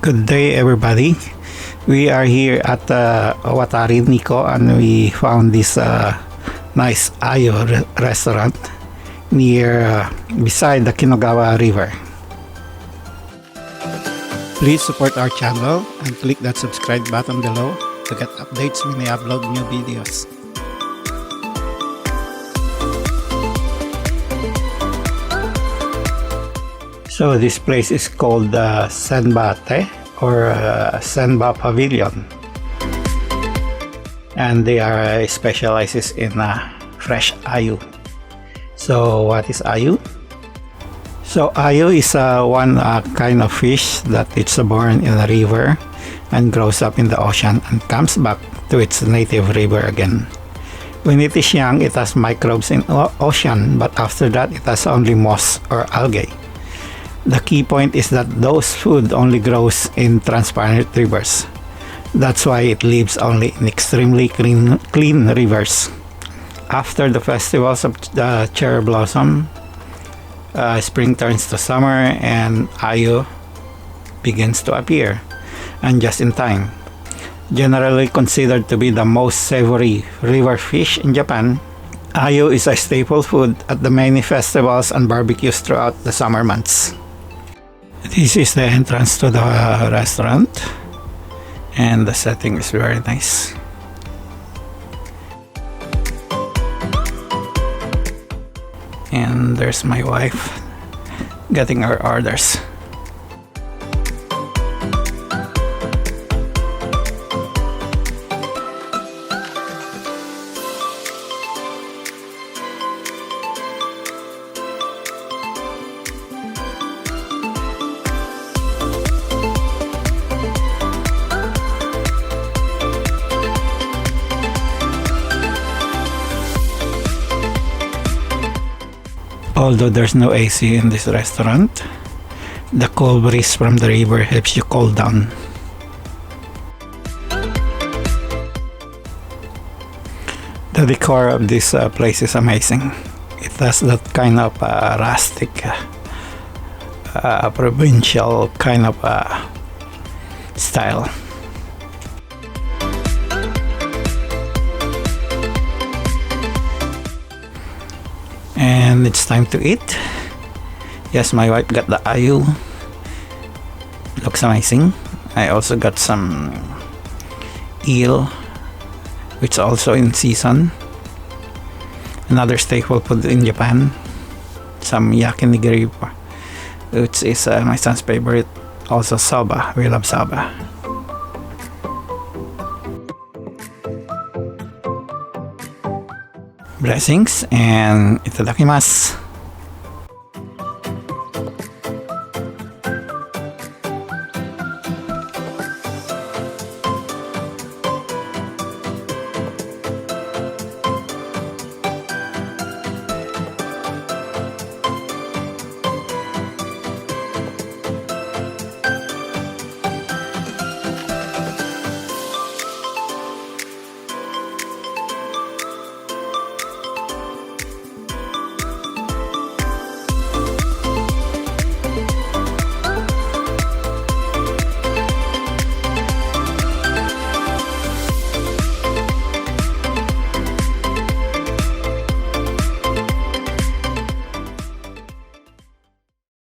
Good day, everybody. We are here at Owatari, Nikko, and we found this nice Ayu Restaurant near beside the Kinogawa River. Please support our channel and click that subscribe button below to get updates when I upload new videos. So this place is called船場亭or Senba Pavilion, and they are specializes in fresh ayu. So what is ayu? So ayu is one kind of fish that it's born in a river and grows up in the ocean and comes back to its native river again. When it is young, it has microbes in ocean, but after that it has only moss or algae. The key point is that those food only grows in transparent rivers. That's why it lives only in extremely clean rivers. After the festivals of the cherry blossom, spring turns to summer and ayu begins to appear, and just in time. Generally considered to be the most savory river fish in Japan, ayu is a staple food at the many festivals and barbecues throughout the summer months. This is the entrance to the restaurant, and the setting is very nice. And there's my wife getting our orders. Although there's no AC in this restaurant, the cool breeze from the river helps you cool down. The decor of this place is amazing. It has that kind of rustic, provincial kind of style. And it's time to eat. Yes, my wife got the ayu. Looks amazing. I also got some eel, which is also in season. Another staple food in Japan. Some yakinigiri, which is my son's favorite. Also soba. We love soba. Blessings and itadakimasu.